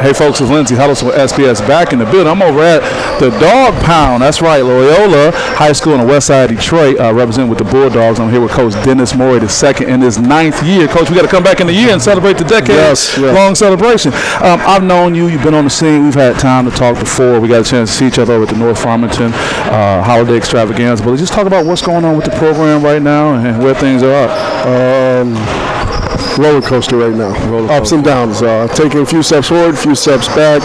Hey, folks, it's Lindsey Huddleston with SPS back in the building. I'm over at the Dog Pound. That's right, Loyola High School on the west side of Detroit, representing with the Bulldogs. I'm here with Coach Dennis Morey, the second in his 9th year. Coach, we got to come back in the year and celebrate the decade-long celebration. I've known you. You've been on the scene. We've had time to talk before. We got a chance to see each other over at the North Farmington holiday extravaganza. But just talk about what's going on with the program right now and where things are at. Roller coaster right now. Ups and downs. Taking a few steps forward, a few steps back.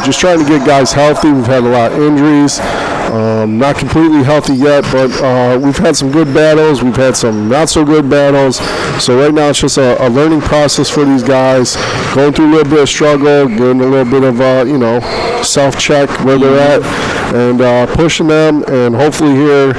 Just trying to get guys healthy. We've had a lot of injuries. Not completely healthy yet, but we've had some good battles. We've had some not so good battles. So right now it's just a learning process for these guys. Going through a little bit of struggle, getting a little bit of self-check where they're at, and pushing them, and hopefully here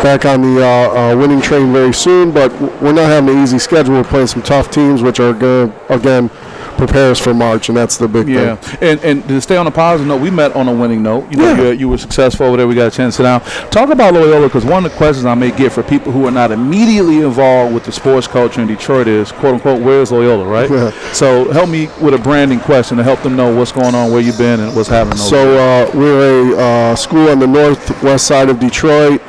back on the winning train very soon. But we're not having an easy schedule. We're playing some tough teams, which are going to, again, prepare us for March, and that's the big thing. And to stay on a positive note, we met on a winning note. You were successful over there. We got a chance to sit down. Talk about Loyola, because one of the questions I may get for people who are not immediately involved with the sports culture in Detroit is, quote-unquote, where's Loyola, right? Yeah. So help me with a branding question to help them know what's going on, where you've been, and what's happening over there. So we're a school on the northwest side of Detroit,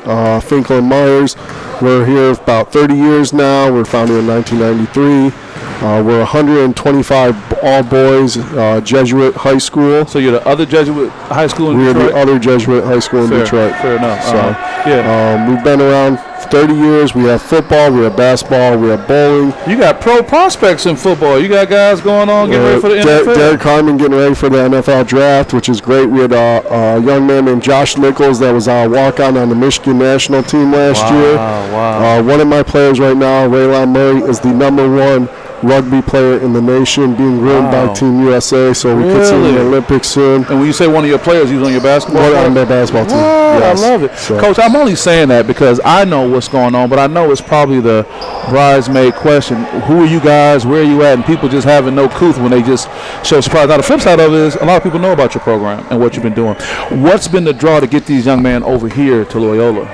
Finkel and Myers. We're here about 30 years now. We're founded in 1993. We're 125 all-boys Jesuit high school. So you're the other Jesuit high school in Detroit? We're the other Jesuit high school in Detroit. Fair enough. So we've been around 30 years. We have football, we have basketball, we have bowling. You got pro prospects in football. You got guys going on getting ready for the NFL. Derek Carmen getting ready for the NFL draft, which is great. We had a young man named Josh Nichols that was a walk-on on the Michigan national team last year. Wow. One of my players right now, Morey, is the #1 rugby player in the nation, being groomed by Team USA, so we could see him in the Olympics soon. And when you say one of your players, he's on your basketball team? On their basketball team. Yes. I love it. So. Coach, I'm only saying that because I know what's going on, but I know it's probably the bridesmaid question. Who are you guys? Where are you at? And people just having no couth when they just show surprise. Now, the flip side of it is a lot of people know about your program and what you've been doing. What's been the draw to get these young men over here to Loyola?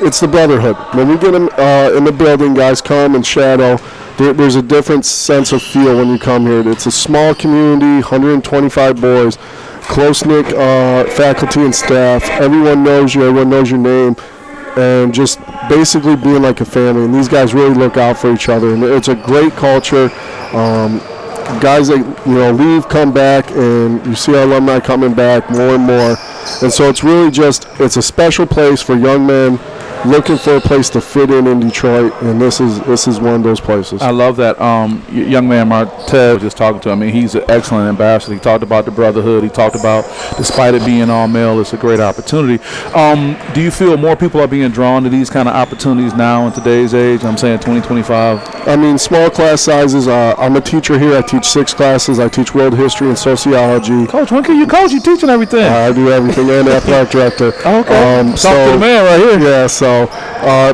It's the brotherhood. When we get them in the building, guys come and shadow. There's a different sense of feel when you come here. It's a small community, 125 boys, close-knit faculty and staff. Everyone knows you. Everyone knows your name. And just basically being like a family. And these guys really look out for each other. And it's a great culture. Guys that leave, come back, and you see our alumni coming back more and more. And so it's really it's a special place for young men looking for a place to fit in Detroit, and this is one of those places. I love that. Young man Martez, just talking to him, I mean, he's an excellent ambassador. He talked about the brotherhood. He talked about, despite it being all male, it's a great opportunity. Do you feel more people are being drawn to these kind of opportunities now in today's age? I'm saying 2025. I mean, small class sizes. I'm a teacher here. I teach 6 classes. I teach world history and sociology. Coach, when can you coach? You're teaching everything. I do everything, and athletic director. Okay. Talk to the man right here. Yeah, so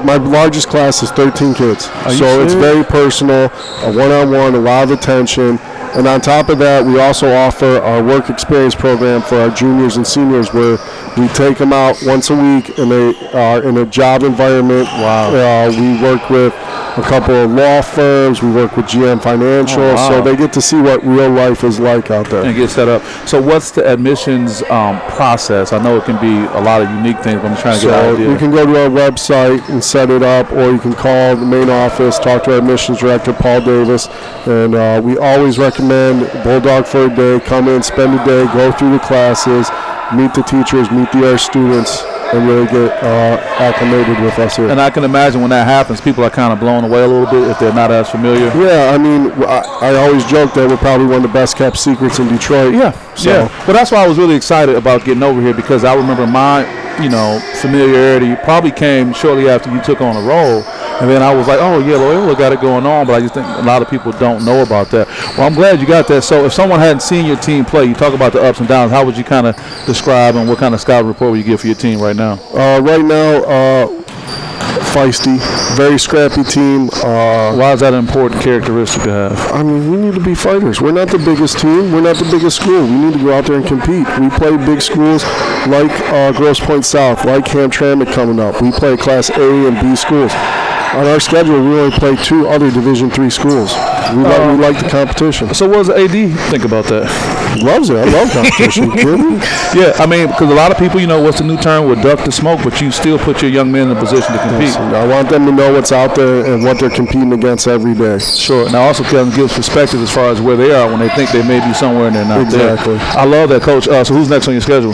my largest class is 13 kids. So it's very personal, a one-on-one, a lot of attention. And on top of that, we also offer our work experience program for our juniors and seniors, where we take them out once a week and they are in a job environment. Wow. We work with a couple of law firms. We work with GM Financial, so they get to see what real life is like out there. And get set up. So what's the admissions process? I know it can be a lot of unique things, but I'm trying to get an idea. You can go to our website and set it up, or you can call the main office, talk to our admissions director, Paul Davis, and we always recommend Bulldog for a day. Come in, spend a day, go through the classes, meet the teachers, meet the students, and really get acclimated with us here. And I can imagine when that happens, people are kind of blown away a little bit if they're not as familiar. Yeah, I mean, I always joke that we're probably one of the best kept secrets in Detroit. Yeah. But that's why I was really excited about getting over here, because I remember my familiarity probably came shortly after you took on a role. And then I was like, oh, yeah, Loyola got it going on, but I just think a lot of people don't know about that. Well, I'm glad you got that. So if someone hadn't seen your team play, you talk about the ups and downs, how would you kind of describe and what kind of scouting report would you give for your team right now? Feisty, very scrappy team. Why is that an important characteristic to have? I mean, we need to be fighters. We're not the biggest team. We're not the biggest school. We need to go out there and compete. We play big schools like Grosse Pointe South, like Hamtramck coming up. We play Class A and B schools. on our schedule, we only play 2 other Division III schools. We like the competition. So what does the AD think about that? Loves it. I love competition. Yeah, I mean, because a lot of people, what's the new term with duck to smoke, but you still put your young men in a position to compete. Yes, I want them to know what's out there and what they're competing against every day. Sure. Now also gives perspective as far as where they are when they think they may be somewhere and they're not exactly. there. I love that, Coach. So who's next on your schedule?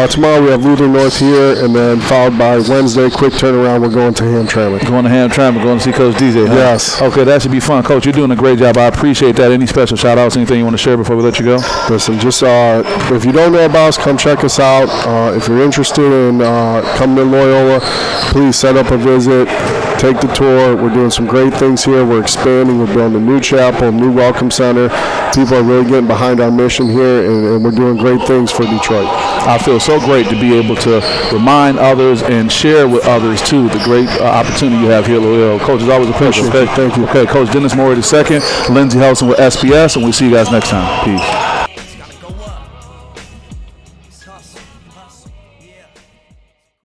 Tomorrow we have Luther North here, and then followed by Wednesday, quick turnaround, we're going to Hamtramck. Going to Hamtramck, going to see Coach DJ, huh? Yes. Okay, that should be fun. Coach, you're doing a great job. I appreciate that. Any special shout-outs, anything you want to share before we let you go? Listen, just if you don't know about us, come check us out. If you're interested in coming to Loyola, please set up a visit. Take the tour. We're doing some great things here. We're expanding. We're building a new chapel, new welcome center. People are really getting behind our mission here, and we're doing great things for Detroit. I feel so great to be able to remind others and share with others, too, the great opportunity you have here at Loyola. Coach, it's always a pleasure. Thank you. Okay, Coach Dennis Morey II, Lindsey Helson with SPS, and we'll see you guys next time. Peace.